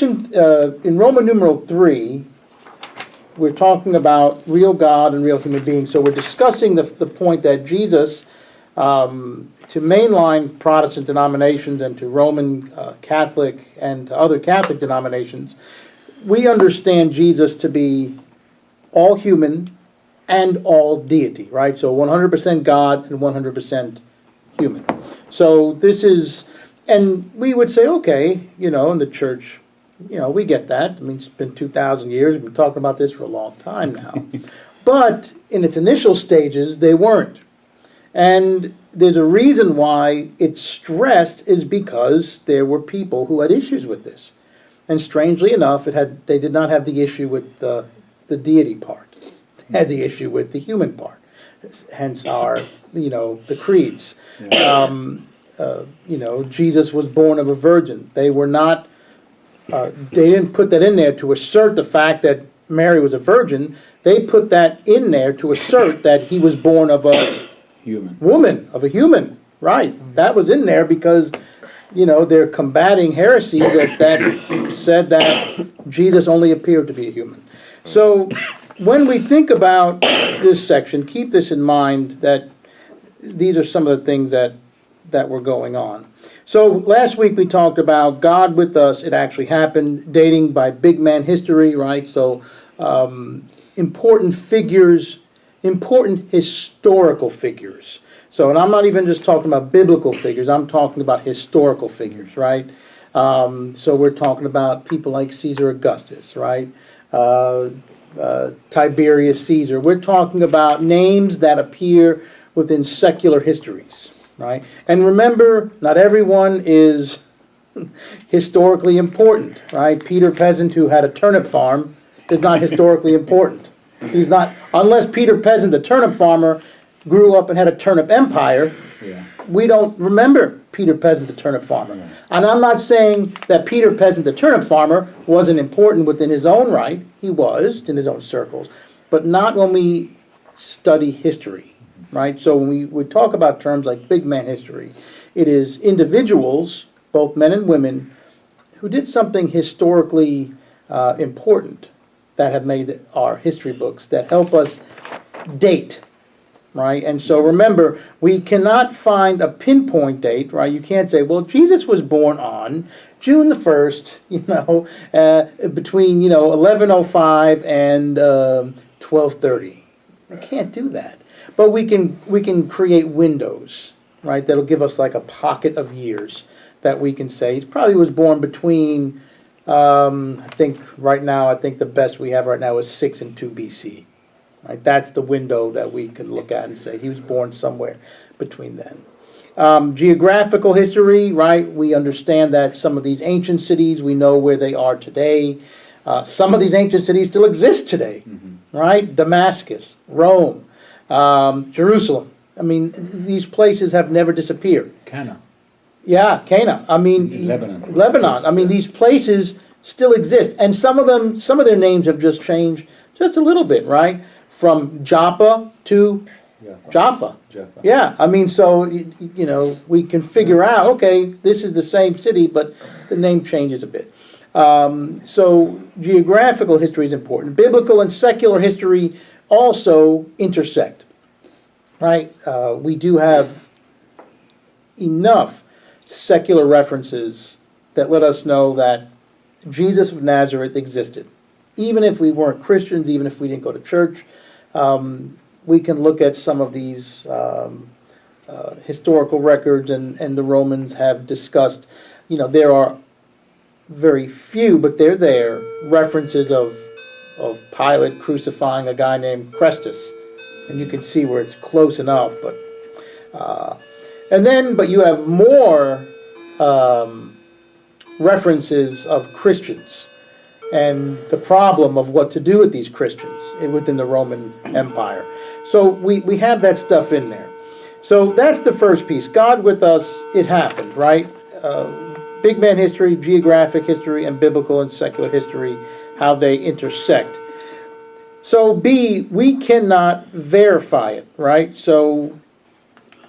section, in Roman numeral 3, we're talking about real God and real human beings. So we're discussing the point that Jesus, to mainline Protestant denominations and to Roman Catholic and to other Catholic denominations, we understand Jesus to be all human and all deity, right? So 100% God and 100% human. So this is, and we would say, okay, in the church, we get that. I mean, it's been 2,000 years. We've been talking about this for a long time now. But in its initial stages, they weren't. And there's a reason why it's stressed is because there were people who had issues with this. And strangely enough, they did not have the issue with the deity part. They had the issue with the human part. Hence our, the creeds. Yeah. Jesus was born of a virgin. They were not, they didn't put that in there to assert the fact that Mary was a virgin. They put that in there to assert that he was born of a woman, of a human. Right. That was in there because, they're combating heresies that said that Jesus only appeared to be a human. So when we think about this section, keep this in mind that these are some of the things that were going on. So last week we talked about God with us. It actually happened, dating by big man history, right? So important figures, important historical figures. So, and I'm not even just talking about biblical figures. I'm talking about historical figures, right? So we're talking about people like Caesar Augustus, right? Tiberius Caesar. We're talking about names that appear within secular histories, right? And remember, not everyone is historically important, right? Peter Peasant, who had a turnip farm, is not historically important. He's not, unless Peter Peasant, the turnip farmer, grew up and had a turnip empire. Yeah. We don't remember Peter Peasant, the turnip farmer. Yeah. And I'm not saying that Peter Peasant, the turnip farmer, wasn't important within his own right. He was, in his own circles. But not when we study history, right? So when we would talk about terms like big man history, it is individuals, both men and women, who did something historically important that have made our history books that help us date. Right? And so remember, we cannot find a pinpoint date, right? You can't say, well, Jesus was born on June the 1st, between, 1105 and 1230. We can't do that. But we can create windows, right? That'll give us like a pocket of years that we can say. He probably was born between, I think the best we have right now is 6 and 2 BC. Right, that's the window that we can look at and say he was born somewhere between then. Geographical history, right? We understand that some of these ancient cities, we know where they are today. Some of these ancient cities still exist today, right? Damascus, Rome, Jerusalem. I mean, these places have never disappeared. Cana. Yeah, Cana. I mean, Lebanon. I mean, these places still exist, and some of their names have just changed just a little bit, right? From Joppa to Jaffa. Yeah, I mean, so, we can figure out, okay, this is the same city, but the name changes a bit. So geographical history is important. Biblical and secular history also intersect, right? We do have enough secular references that let us know that Jesus of Nazareth existed. Even if we weren't Christians, even if we didn't go to church, we can look at some of these historical records, and the Romans have discussed, there are very few, but they're there, references of Pilate crucifying a guy named Chrestus. And you can see where it's close enough, but you have more references of Christians and the problem of what to do with these Christians within the Roman Empire. So we have that stuff in there. So that's the first piece. God with us, it happened, right? Big man history, geographic history, and biblical and secular history, how they intersect. So B, we cannot verify it, right? So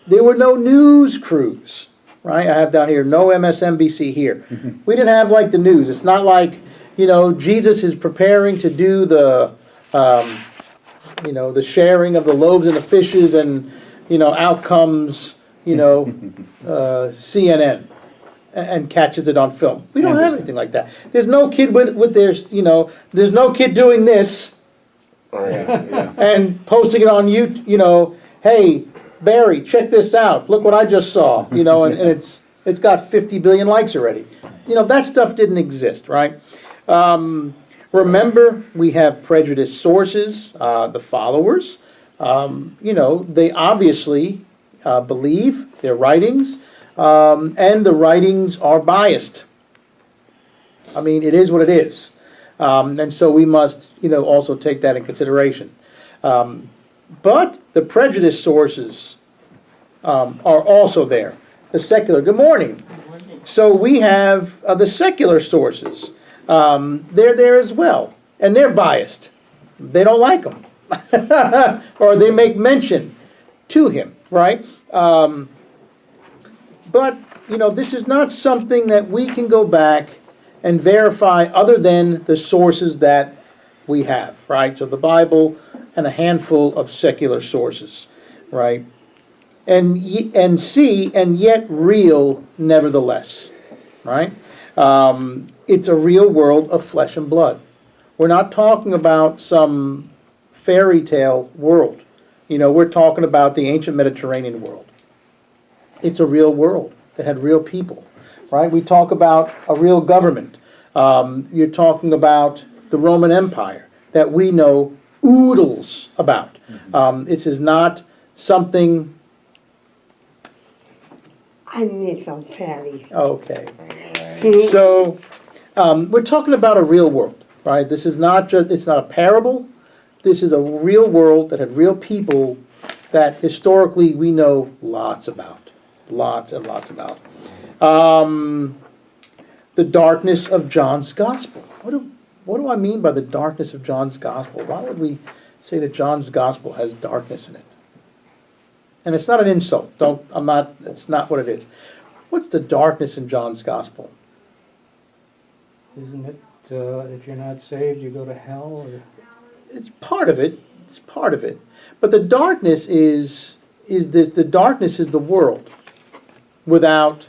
there were no news crews right? I have down here, no MSNBC here. We didn't have like the news. It's not like, Jesus is preparing to do the sharing of the loaves and the fishes and, out comes, CNN and catches it on film. We don't have anything like that. There's no kid with their, there's no kid doing this and posting it on YouTube, hey, Barry, check this out. Look what I just saw, and it's got 50 billion likes already. That stuff didn't exist, right? Remember, we have prejudiced sources, the followers. They obviously believe their writings, and the writings are biased. I mean, it is what it is. And so we must, also take that in consideration. But the prejudiced sources are also there. The secular, good morning. So we have the secular sources. They're there as well. And they're biased. They don't like him. Or they make mention to him, right? But, this is not something that we can go back and verify other than the sources that we have, right? So the Bible and a handful of secular sources, right? And yet real nevertheless, right? It's a real world of flesh and blood. We're not talking about some fairy tale world. We're talking about the ancient Mediterranean world. It's a real world that had real people, right? We talk about a real government. You're talking about the Roman Empire that we know oodles about. This is not something... I nickel Patty. Okay. So, we're talking about a real world, right? This is not just, it's not a parable. This is a real world that had real people that historically we know lots about. Lots and lots about. The darkness of John's gospel. What do I mean by the darkness of John's gospel? Why would we say that John's gospel has darkness in it? And it's not an insult. It's not what it is. What's the darkness in John's gospel? Isn't it, if you're not saved, you go to hell? Or? It's part of it. It's part of it. But the darkness is this. The darkness is the world without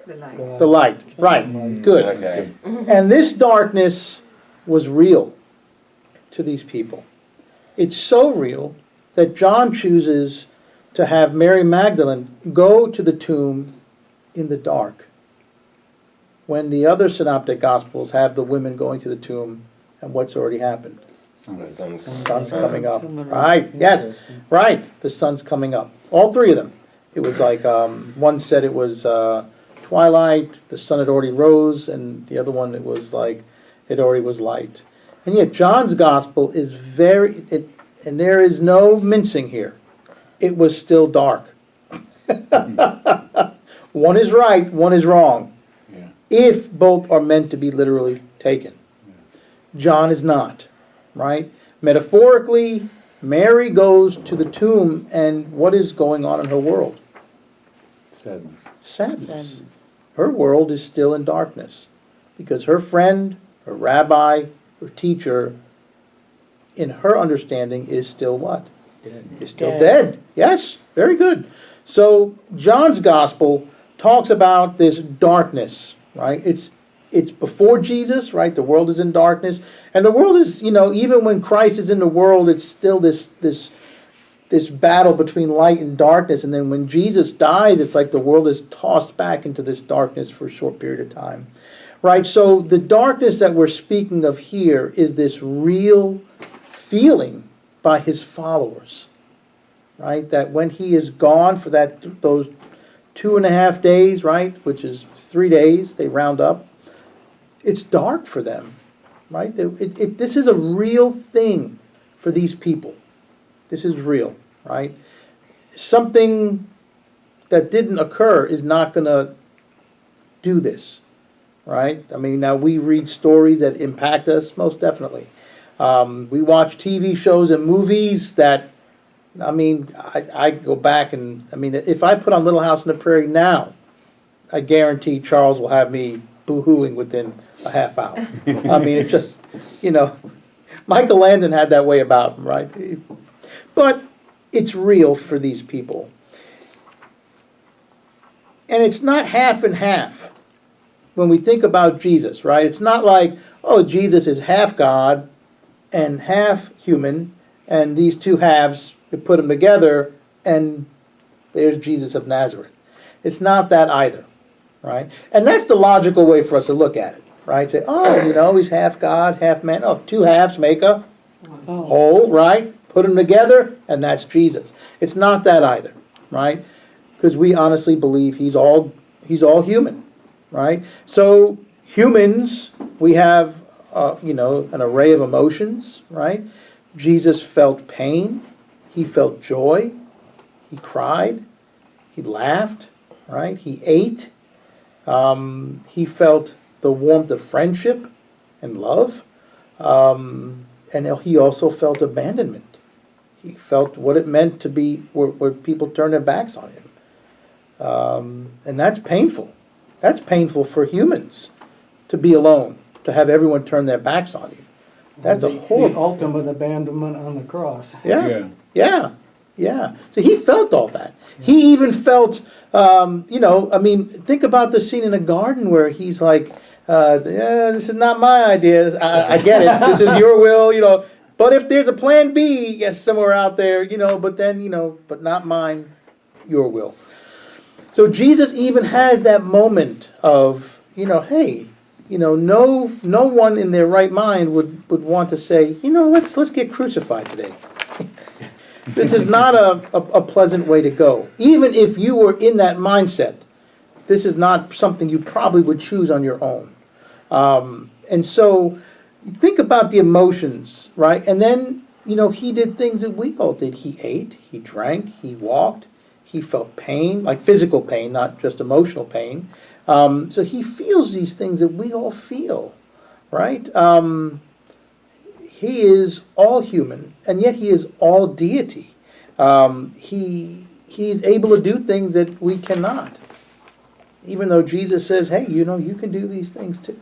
the light. Right. Good. Okay. And this darkness was real to these people. It's so real that John chooses to have Mary Magdalene go to the tomb in the dark, when the other synoptic gospels have the women going to the tomb and what's already happened. Sun's Sun's coming up. Right, yes, right, the sun's coming up. All three of them. It was like, one said it was twilight, the sun had already rose, and the other one it was like, it already was light. And yet John's gospel is and there is no mincing here. It was still dark. One is right, one is wrong. Yeah. If both are meant to be literally taken. John is not, right? Metaphorically, Mary goes to the tomb, and what is going on in her world? Sadness. Sadness. Her world is still in darkness because her friend, her rabbi, her teacher, in her understanding, is still what? Dead. Is still dead. Yes, very good. So John's gospel talks about this darkness, right? It's before Jesus, right? The world is in darkness, and the world is, even when Christ is in the world, it's still this battle between light and darkness. And then when Jesus dies, it's like the world is tossed back into this darkness for a short period of time, right? So the darkness that we're speaking of here is this real feeling by his followers, right? That when he is gone for those 2.5 days, right, which is 3 days, they round up, it's dark for them, right? This is a real thing for these people. This is real, right? Something that didn't occur is not going to do this, right? I mean, now we read stories that impact us, most definitely. We watch TV shows and movies that I mean, I go back and, I mean, if I put on Little House on the Prairie now, I guarantee Charles will have me boo-hooing within a half hour. I mean, it just, Michael Landon had that way about him, right? But it's real for these people. And it's not half and half when we think about Jesus, right? It's not like, oh, Jesus is half God and half human, and these two halves, you put them together, and there's Jesus of Nazareth. It's not that either, right? And that's the logical way for us to look at it, right? Say, oh, he's half God, half man. Oh, two halves make a whole, right? Put them together, and that's Jesus. It's not that either, right? Because we honestly believe he's all human, right? So humans, we have, an array of emotions, right? Jesus felt pain. He felt joy. He cried. He laughed, right? He ate. He felt the warmth of friendship and love. And he also felt abandonment. He felt what it meant to be where people turn their backs on him. And that's painful. That's painful for humans to be alone, to have everyone turn their backs on you. That's a The horrible. ultimate abandonment on the cross. Yeah. So he felt all that. He even felt, think about the scene in the garden where he's like, this is not my idea. I get it. This is your will, But if there's a plan B, yes, somewhere out there, but not mine, your will. So Jesus even has that moment of, hey, no one in their right mind would want to say, let's get crucified today. This is not a pleasant way to go. Even if you were in that mindset, this is not something you probably would choose on your own. And so think about the emotions, right? And then, he did things that we all did. He ate, he drank, he walked, he felt pain, like physical pain, not just emotional pain. So he feels these things that we all feel, right? He is all human, and yet he is all deity. He's able to do things that we cannot. Even though Jesus says, hey, you can do these things too.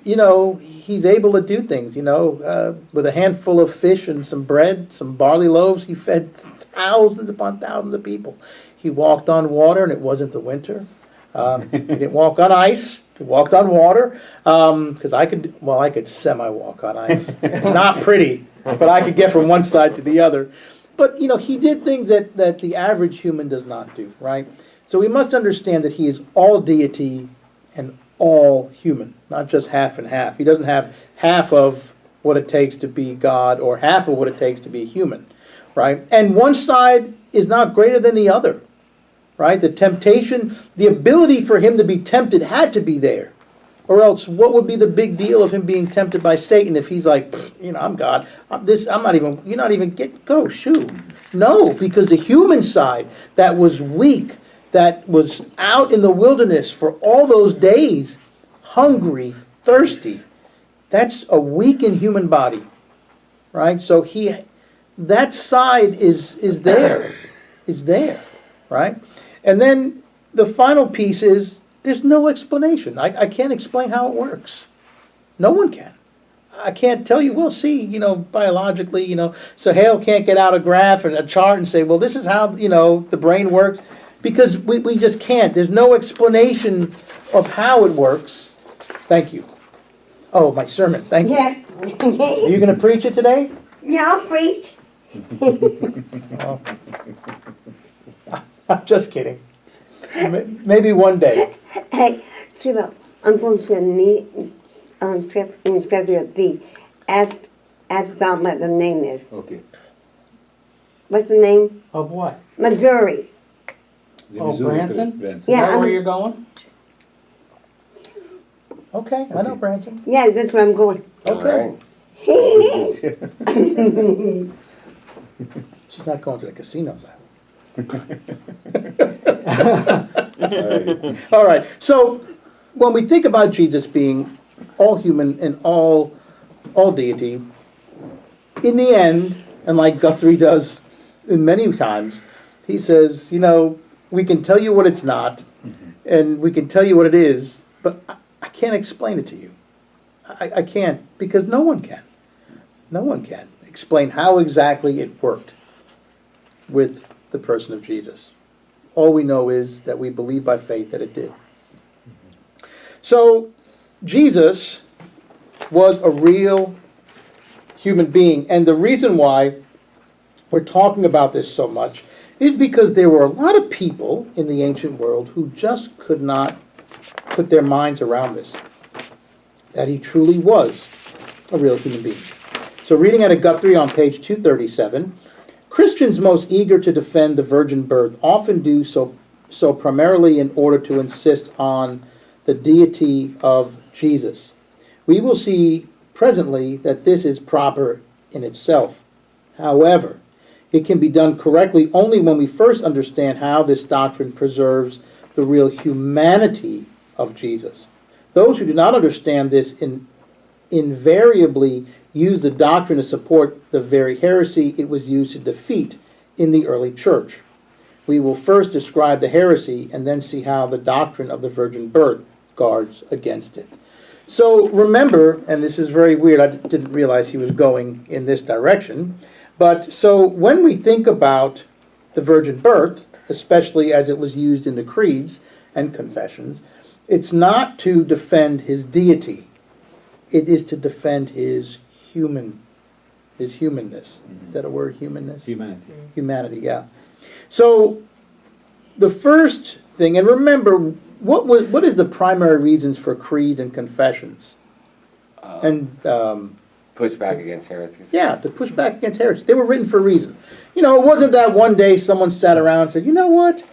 He's able to do things, with a handful of fish and some bread, some barley loaves, he fed thousands upon thousands of people. He walked on water, and it wasn't the winter. He didn't walk on ice. He walked on water. Because I could semi-walk on ice. Not pretty, but I could get from one side to the other. But, he did things that the average human does not do, right? So we must understand that he is all deity and all human, not just half and half. He doesn't have half of what it takes to be God or half of what it takes to be human, right? And one side is not greater than the other, right? The temptation, the ability for him to be tempted had to be there. Or else, what would be the big deal of him being tempted by Satan if he's like, I'm God. Shoot. No, because the human side that was weak, that was out in the wilderness for all those days, hungry, thirsty, that's a weakened human body, right? So that side is there, right? And then the final piece is, there's no explanation. I can't explain how it works. No one can. I can't tell you, biologically, so Hale can't get out a graph and a chart and say, well, this is how, the brain works. Because we just can't. There's no explanation of how it works. Thank you. Oh, my sermon. Thank you. Yeah. Are you going to preach it today? Yeah, I'll preach. Oh. I'm just kidding. Maybe one day. Hey, Sibyl, I'm going to meet trip in February. Ask God what the name is. Okay. What's the name? Of what? Missouri. The Oh, Missouri Branson? trip, Branson. Is Yeah, that where I'm- you're going? Okay, I know Branson. Yeah, that's where I'm going. Okay. Alright. She's not going to the casinos, I Alright. All right. So when we think about Jesus being all human and all deity, in the end, And like Guthrie does in many times, he says, we can tell you what it's not, and we can tell you what it is, but I can't explain it to you. I can't, because no one can. No one can explain how exactly it worked with the person of Jesus. All we know is that we believe by faith that it did. So, Jesus was a real human being, and the reason why we're talking about this so much is because there were a lot of people in the ancient world who just could not put their minds around this, that he truly was a real human being. So reading out of Guthrie on page 237, Christians most eager to defend the virgin birth often do so primarily in order to insist on the deity of Jesus. We will see presently that this is proper in itself. However, it can be done correctly only when we first understand how this doctrine preserves the real humanity of Jesus. Those who do not understand this invariably use the doctrine to support the very heresy it was used to defeat in the early church. We will first describe the heresy and then see how the doctrine of the virgin birth guards against it. So remember, and this is very weird, I didn't realize he was going in this direction, but so when we think about the virgin birth, especially as it was used in the creeds and confessions, it's not to defend his deity. It is to defend his humanness. Is that a word, humanness? Humanity. Humanity, yeah. So the first thing, and remember, what is the primary reasons for creeds and confessions? Push back against heresies. Yeah, to push back against heresy. They were written for a reason. It wasn't that one day someone sat around and said, you know what?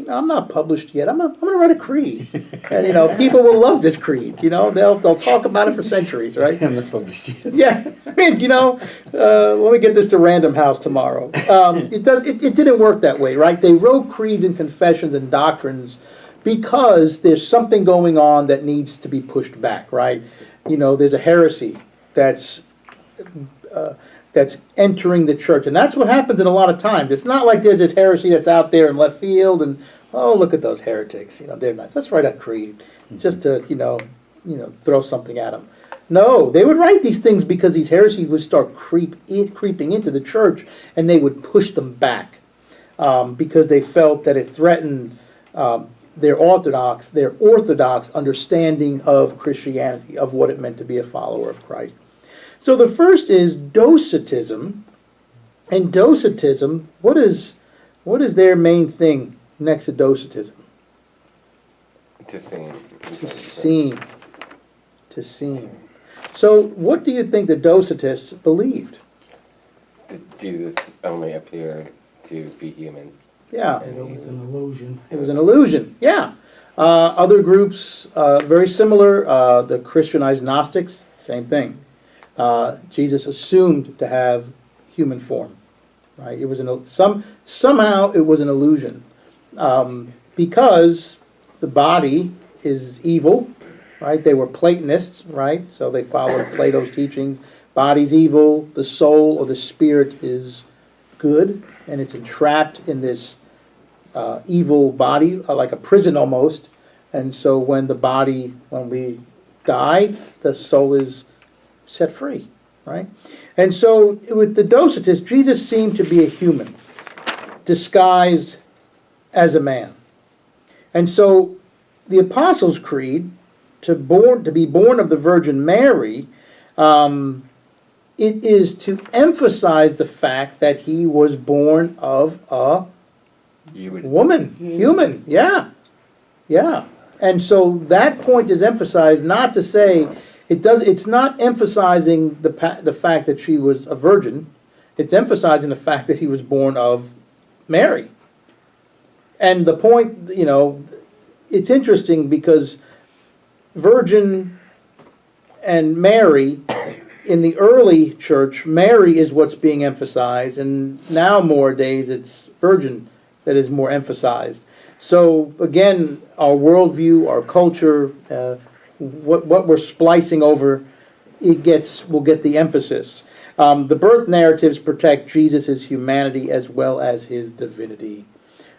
I'm not published yet. I'm going to write a creed. And, people will love this creed. They'll talk about it for centuries, right? I'm not published yet. Yeah. Let me get this to Random House tomorrow. It didn't work that way, right? They wrote creeds and confessions and doctrines because there's something going on that needs to be pushed back, right? There's a heresy that's entering the church. And that's what happens in a lot of times. It's not like there's this heresy that's out there in left field and, oh, look at those heretics. They're nice. Let's write a creed just to, throw something at them. No, they would write these things because these heresies would start creeping into the church, and they would push them back because they felt that it threatened their orthodox understanding of Christianity, of what it meant to be a follower of Christ. So the first is Docetism. And Docetism, what is their main thing next to Docetism? To seem. To seem. So what do you think the Docetists believed? That Jesus only appeared to be human. Yeah. And It was an illusion. It was an illusion, yeah. Other groups, very similar, the Christianized Gnostics, same thing. Jesus assumed to have human form, right? It was somehow it was an illusion, because the body is evil, right? They were Platonists, right? So they followed Plato's teachings. Body's evil, the soul or the spirit is good, and it's entrapped in this evil body, like a prison almost. And so when we die, the soul is set free, right? And so with the Docetists, Jesus seemed to be a human, disguised as a man. And so the Apostles' Creed, to be born of the Virgin Mary, it is to emphasize the fact that he was born of a woman, human, yeah. And so that point is emphasized, not to say it's not emphasizing the fact that she was a virgin. It's emphasizing the fact that he was born of Mary. And the point, it's interesting because Virgin and Mary, in the early church, Mary is what's being emphasized, and now nowadays it's Virgin that is more emphasized. So again, our worldview, our culture, what we're splicing over will get the emphasis. The birth narratives protect Jesus' humanity as well as his divinity,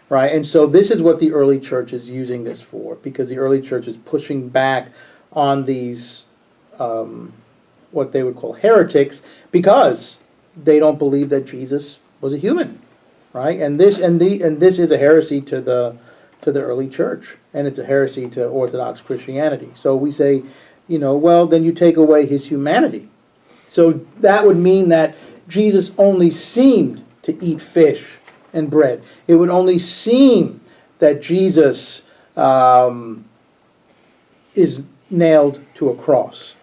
right? And so this is what the early church is using this for, because the early church is pushing back on these, what they would call heretics, because they don't believe that Jesus was a human, right? And this is a heresy to the early church, and it's a heresy to Orthodox Christianity. So we say, well, then you take away his humanity. So that would mean that Jesus only seemed to eat fish and bread. It would only seem that Jesus is nailed to a cross,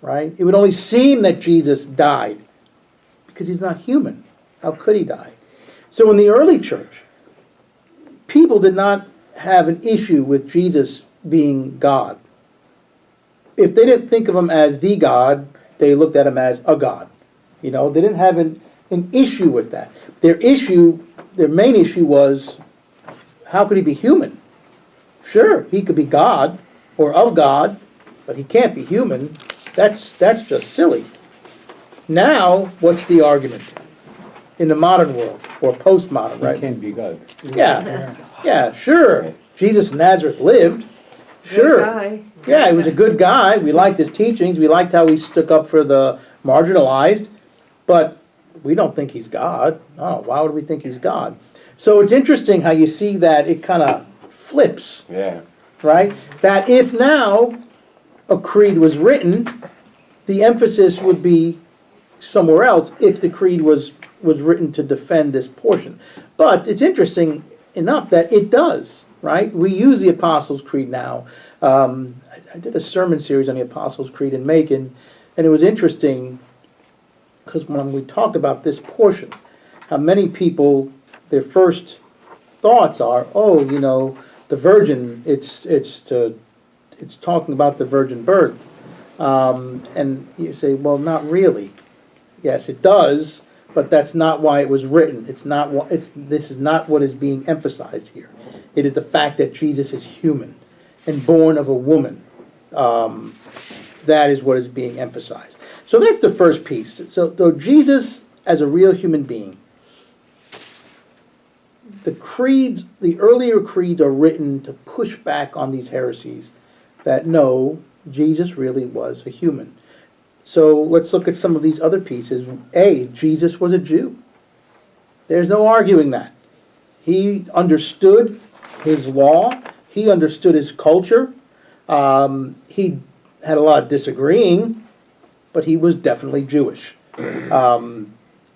right? It would only seem that Jesus died because he's not human. How could he die? So in the early church, people did not have an issue with Jesus being God. If they didn't think of him as the God, they looked at him as a God. They didn't have an issue with that. Their main issue was, how could he be human? Sure, he could be God or of God, but he can't be human. That's just silly. Now, what's the argument in the modern world or postmodern, right? He can't be God. Yeah, sure. Jesus of Nazareth lived. Sure. Yeah, he was a good guy. We liked his teachings. We liked how he stuck up for the marginalized. But we don't think he's God. Oh, why would we think he's God? So it's interesting how you see that it kind of flips. Yeah. Right? That if now a creed was written, the emphasis would be somewhere else if the creed was written to defend this portion. But it's interesting enough that it does, right? We use the Apostles' Creed now. I did a sermon series on the Apostles' Creed in Macon, and it was interesting because when we talked about this portion, how many people, their first thoughts are, the virgin, it's talking about the virgin birth. And you say, well, not really. Yes, it does, but that's not why it was written. This is not what is being emphasized here. It is the fact that Jesus is human and born of a woman. That is what is being emphasized. So that's the first piece. So Jesus as a real human being. The earlier creeds are written to push back on these heresies that no, Jesus really was a human. So let's look at some of these other pieces. Jesus was a Jew. There's no arguing that. He understood his law. He understood his culture. He had a lot of disagreeing, but he was definitely Jewish.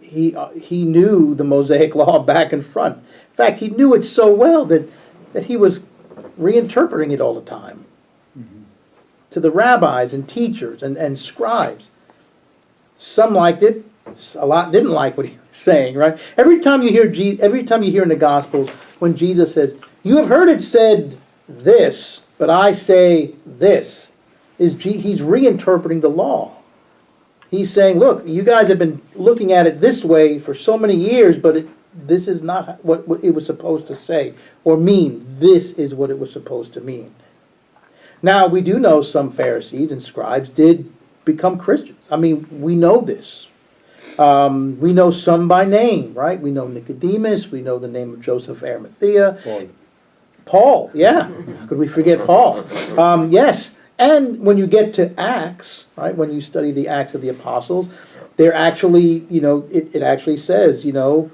He knew the Mosaic law back and front. In fact, he knew it so well that he was reinterpreting it all the time to the rabbis and teachers and scribes. Some liked it, a lot didn't like what he was saying, right? Every time you hear in the Gospels when Jesus says, "You have heard it said this, but I say this," he's reinterpreting the law. He's saying, look, you guys have been looking at it this way for so many years, but this is not what it was supposed to say or mean. This is what it was supposed to mean. Now, we do know some Pharisees and scribes did become Christians. I mean, we know this. We know some by name, right? We know Nicodemus. We know the name of Joseph Arimathea. Paul, yeah. How could we forget Paul? Yes. And when you get to Acts, right, when you study the Acts of the Apostles, they're actually, it actually says, the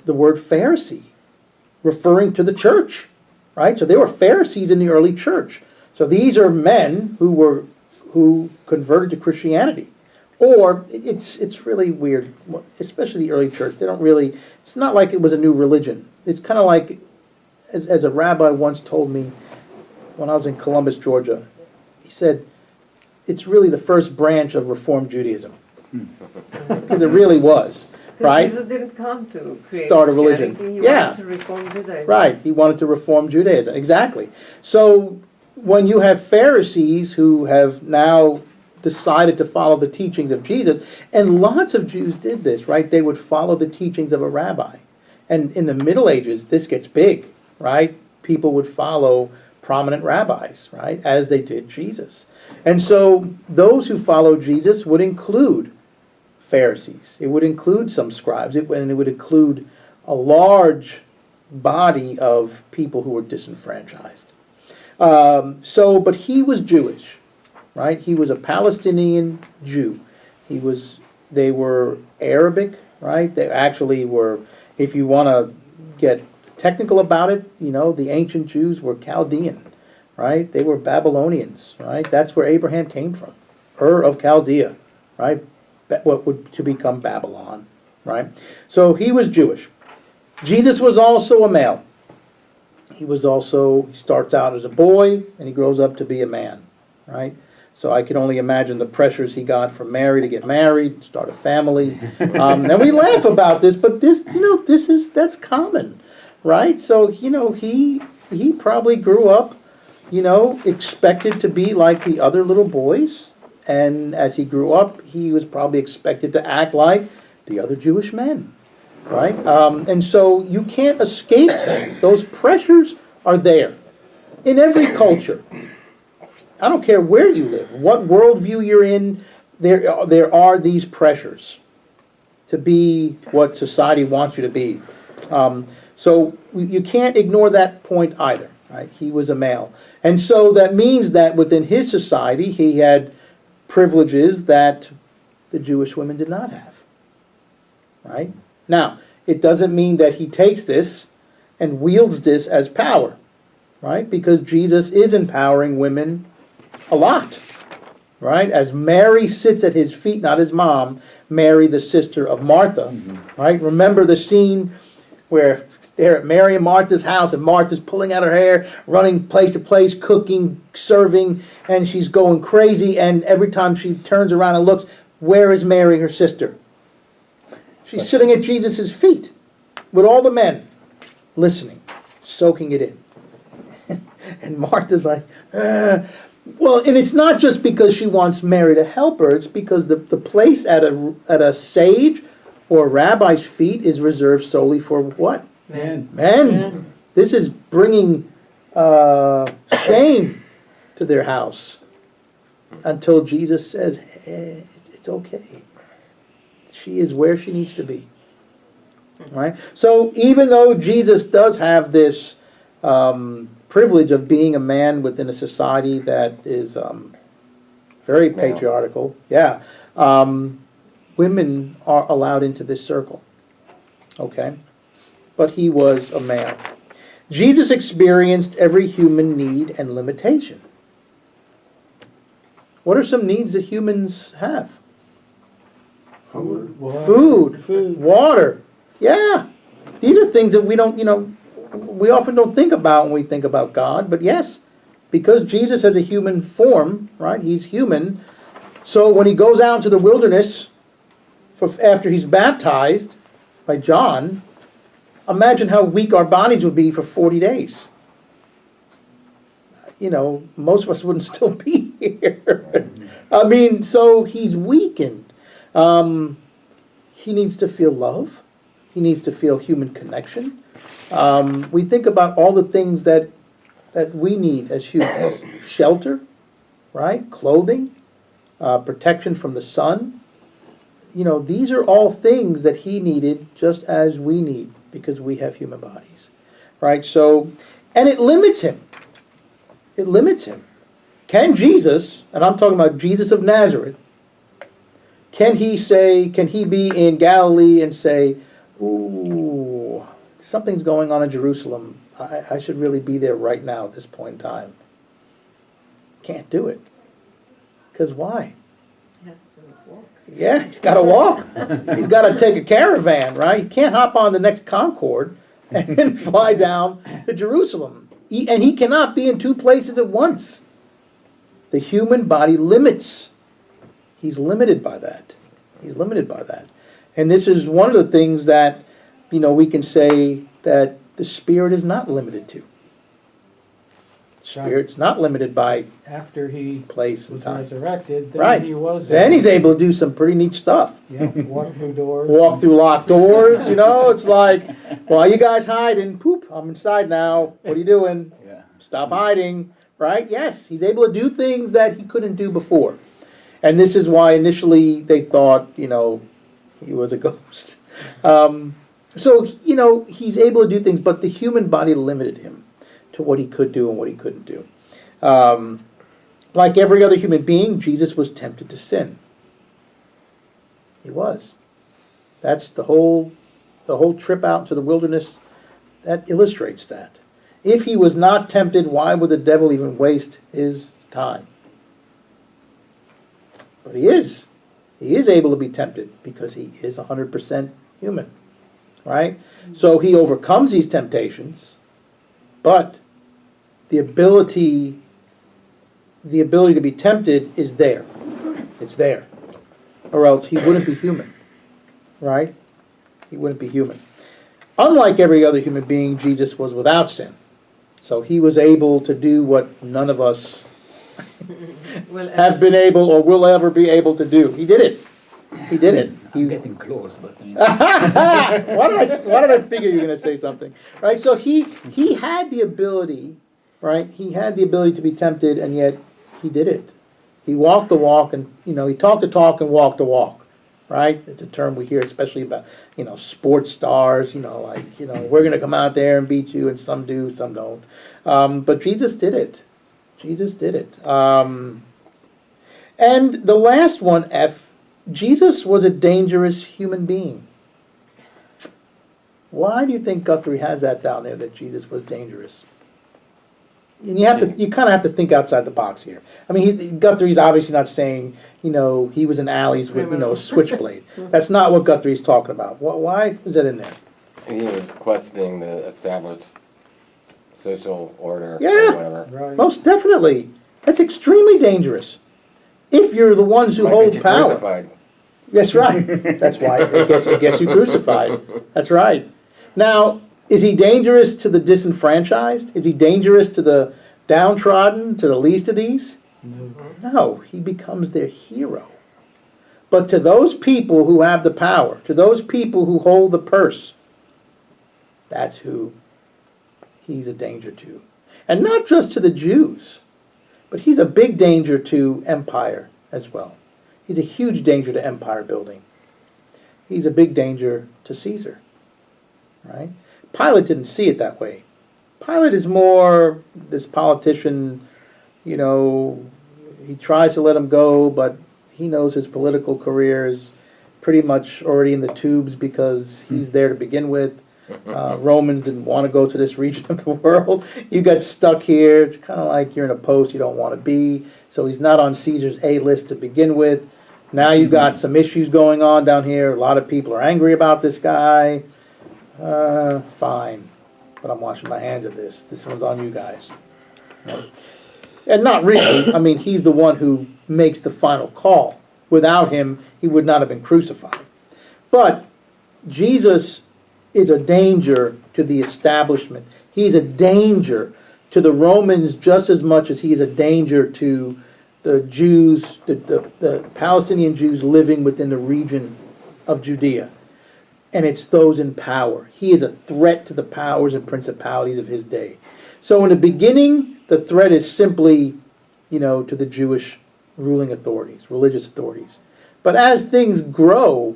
word Pharisee, referring to the church, right? So there were Pharisees in the early church. So these are men who converted to Christianity. Or it's really weird, especially the early church. They don't really, it's not like it was a new religion. It's kind of like, as a rabbi once told me when I was in Columbus, Georgia, he said, it's really the first branch of Reformed Judaism. Because it really was, right? Jesus didn't come to create Start a religion. Christianity, he wanted to reform Judaism. Right, he wanted to reform Judaism, exactly. So when you have Pharisees who have now decided to follow the teachings of Jesus, and lots of Jews did this, right? They would follow the teachings of a rabbi. And in the Middle Ages, this gets big, right? People would follow prominent rabbis, right, as they did Jesus. And so those who followed Jesus would include Pharisees. It would include some scribes. It would include a large body of people who were disenfranchised. But he was Jewish, right? He was a Palestinian Jew. They were Arabic, right? They actually were, if you want to get technical about it, the ancient Jews were Chaldean, right? They were Babylonians, right? That's where Abraham came from, Ur of Chaldea, right? What would to become Babylon, right? So he was Jewish. Jesus was also a male. He starts out as a boy and he grows up to be a man, right? So I can only imagine the pressures he got from Mary to get married, start a family. And we laugh about this, but that's common, right? So, he probably grew up, expected to be like the other little boys. And as he grew up, he was probably expected to act like the other Jewish men, right? And so you can't escape that. Those pressures are there in every culture. I don't care where you live, what worldview you're in, there are these pressures to be what society wants you to be. So you can't ignore that point either, right? He was a male. And so that means that within his society, he had privileges that the Jewish women did not have, right? Now, it doesn't mean that he takes this and wields this as power, right? Because Jesus is empowering women a lot, right? As Mary sits at his feet, not his mom, Mary, the sister of Martha, right? Remember the scene where they're at Mary and Martha's house, and Martha's pulling out her hair, running place to place, cooking, serving, and she's going crazy, and every time she turns around and looks, where is Mary, her sister? She's sitting at Jesus' feet with all the men, listening, soaking it in. And Martha's like, Well, and it's not just because she wants Mary to help her, it's because the place at a sage or a rabbi's feet is reserved solely for what? Men. Men. This is bringing shame to their house until Jesus says, hey, it's okay. She is where she needs to be. Right? So even though Jesus does have this privilege of being a man within a society that is very patriarchal, women are allowed into this circle. Okay? But he was a male. Jesus experienced every human need and limitation. What are some needs that humans have? Food, water. Yeah. These are things that we often don't think about when we think about God, but yes, because Jesus has a human form, right? He's human. So when he goes out into the wilderness after he's baptized by John, imagine how weak our bodies would be for 40 days. Most of us wouldn't still be here. So he's weakened. He needs to feel love. He needs to feel human connection. We think about all the things that we need as humans. Shelter, right? Clothing, protection from the sun. These are all things that he needed just as we need because we have human bodies, right? So, and it limits him. It limits him. Can Jesus, and I'm talking about Jesus of Nazareth, can he be in Galilee and say, ooh, something's going on in Jerusalem. I should really be there right now at this point in time. Can't do it. Because why? He has to walk. Yeah, he's got to walk. He's got to take a caravan, right? He can't hop on the next Concorde and fly down to Jerusalem. And he cannot be in two places at once. The human body limits. He's limited by that. He's limited by that. And this is one of the things that, we can say that the Spirit is not limited to. Spirit's not limited by After he place and was time. resurrected, then Right. he was. Then he's able to do some pretty neat stuff. Walk through doors. Walk through locked doors, it's like, while you guys hiding, poop, I'm inside now. What are you doing? Yeah. Stop hiding, right? Yes, he's able to do things that he couldn't do before. And this is why initially they thought, he was a ghost. So, he's able to do things, but the human body limited him to what he could do and what he couldn't do. Like every other human being, Jesus was tempted to sin. He was. That's the whole trip out to the wilderness. That illustrates that. If he was not tempted, why would the devil even waste his time? But he is. He is able to be tempted because he is 100% human. Right? So he overcomes these temptations, but the ability to be tempted is there. It's there. Or else he wouldn't be human. Right? He wouldn't be human. Unlike every other human being, Jesus was without sin. So he was able to do what none of us have been able or will ever be able to do. He did it. He did it. I'm getting close, but Why did I figure you were going to say something? Right? So he had the ability, right? He had the ability to be tempted, and yet he did it. He walked the walk, and he talked the talk and walked the walk. Right? It's a term we hear, especially about sports stars. We're going to come out there and beat you, and some do, some don't. But Jesus did it. Jesus did it. And the last one, F. Jesus was a dangerous human being. Why do you think Guthrie has that down there, that Jesus was dangerous? And you kind of have to think outside the box here. I mean, Guthrie's obviously not saying, he was in alleys with, a switchblade. That's not what Guthrie's talking about. Why is that in there? He was questioning the established social order or Yeah. whatever. Right. Most definitely. That's extremely dangerous. If you're the ones who Might hold get you power. crucified. That's right. That's why it gets you crucified. That's right. Now, is he dangerous to the disenfranchised? Is he dangerous to the downtrodden, to the least of these? No, he becomes their hero. But to those people who have the power, to those people who hold the purse, that's who he's a danger to. And not just to the Jews, but he's a big danger to empire as well. He's a huge danger to empire building. He's a big danger to Caesar, right? Pilate didn't see it that way. Pilate is more this politician, he tries to let him go, but he knows his political career is pretty much already in the tubes because he's there to begin with. Romans didn't want to go to this region of the world. You got stuck here. It's kind of like you're in a post you don't want to be. So he's not on Caesar's A list to begin with. Now you got some issues going on down here. A lot of people are angry about this guy. Fine. But I'm washing my hands of this. This one's on you guys. And not really. I mean, he's the one who makes the final call. Without him, he would not have been crucified. But Jesus is a danger to the establishment. He's a danger to the Romans just as much as he is a danger to the Jews, the Palestinian Jews living within the region of Judea. And it's those in power. He is a threat to the powers and principalities of his day. So in the beginning, the threat is simply, to the Jewish ruling authorities, religious authorities. But as things grow,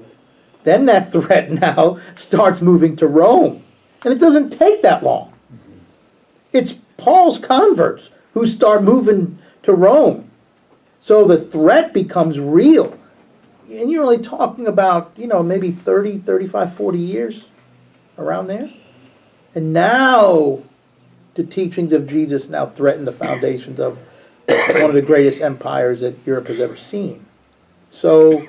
then that threat now starts moving to Rome. And it doesn't take that long. It's Paul's converts who start moving to Rome. So the threat becomes real. And you're only talking about, maybe 30, 35, 40 years around there. And now the teachings of Jesus now threaten the foundations of one of the greatest empires that Europe has ever seen. So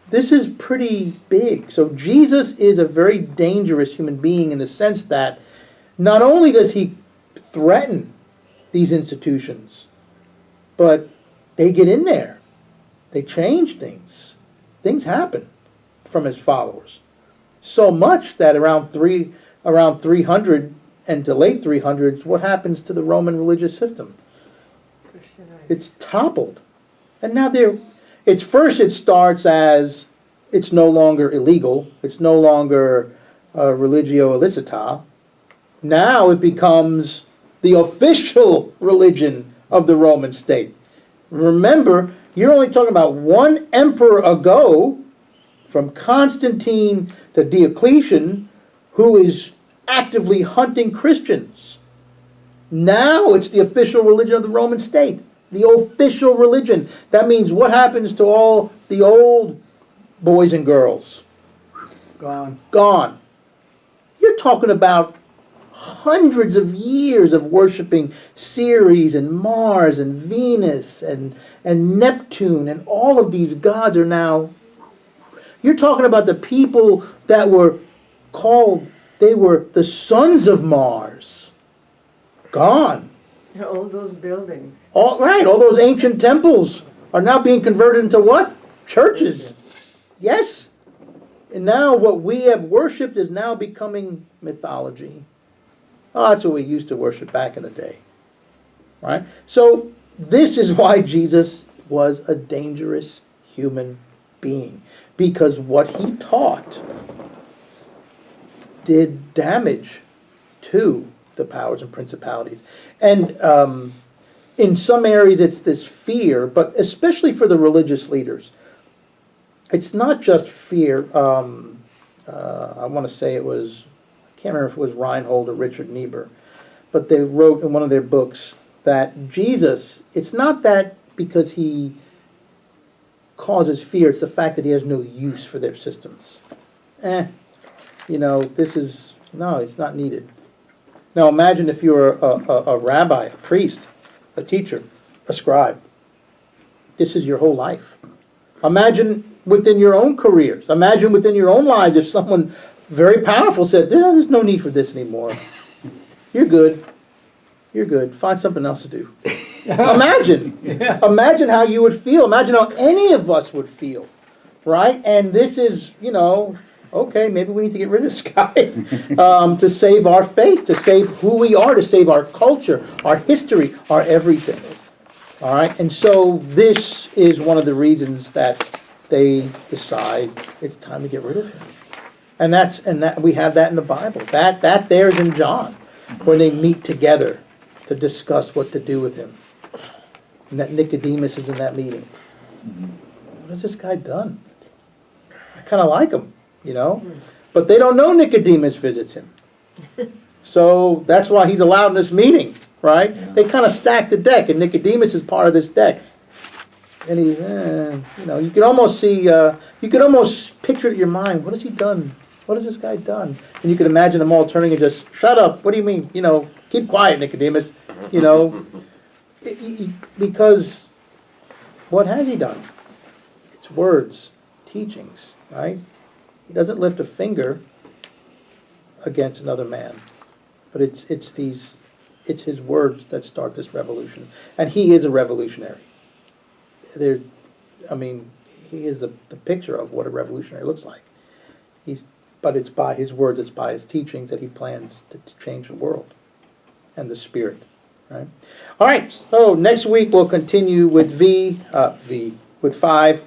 this is pretty big. So Jesus is a very dangerous human being in the sense that not only does he threaten these institutions, but they get in there. They change things. Things happen from his followers. So much that around 300 and to late 300s, what happens to the Roman religious system? It's toppled. And now it starts as it's no longer illegal. It's no longer religio illicita. Now it becomes the official religion of the Roman state. Remember, you're only talking about one emperor ago, from Constantine to Diocletian, who is actively hunting Christians. Now it's the official religion of the Roman state. The official religion. That means what happens to all the old boys and girls? Gone. Gone. You're talking about hundreds of years of worshiping Ceres and Mars and Venus and Neptune, and all of these gods are now. You're talking about the people that were called, they were the sons of Mars. Gone. All those buildings. All right, all those ancient temples are now being converted into what? Churches. Yes. And now what we have worshipped is now becoming mythology. Oh, that's what we used to worship back in the day. Right? So this is why Jesus was a dangerous human being. Because what he taught did damage to the powers and principalities. And in some areas it's this fear, but especially for the religious leaders, it's not just fear. I want to say it was, I can't remember if it was Reinhold or Richard Niebuhr, but they wrote in one of their books that Jesus, it's not that because he causes fear, it's the fact that he has no use for their systems. This is, no, it's not needed. Now imagine if you're a rabbi, a priest, a teacher, a scribe. This is your whole life. Imagine within your own careers. Imagine within your own lives if someone very powerful said, there's no need for this anymore. You're good. You're good. Find something else to do. Imagine. Yeah. Imagine how you would feel. Imagine how any of us would feel. Right? And this is, okay, maybe we need to get rid of this guy to save our faith, to save who we are, to save our culture, our history, our everything. All right? And so this is one of the reasons that they decide it's time to get rid of him. And that we have that in the Bible. That there's in John, when they meet together to discuss what to do with him. And that Nicodemus is in that meeting. What has this guy done? I kind of like him. But they don't know Nicodemus visits him. So that's why he's allowed in this meeting, right? Yeah. They kind of stack the deck, and Nicodemus is part of this deck. And he, you can almost see, you can almost picture it in your mind, what has he done? What has this guy done? And you can imagine them all turning and just, shut up, what do you mean? Keep quiet, Nicodemus. Because what has he done? It's words, teachings, right? He doesn't lift a finger against another man, but it's his words that start this revolution, and he is a revolutionary. He is the picture of what a revolutionary looks like. But it's by his words, it's by his teachings that he plans to change the world, and the Spirit, right? All right. So next week we'll continue with with 5.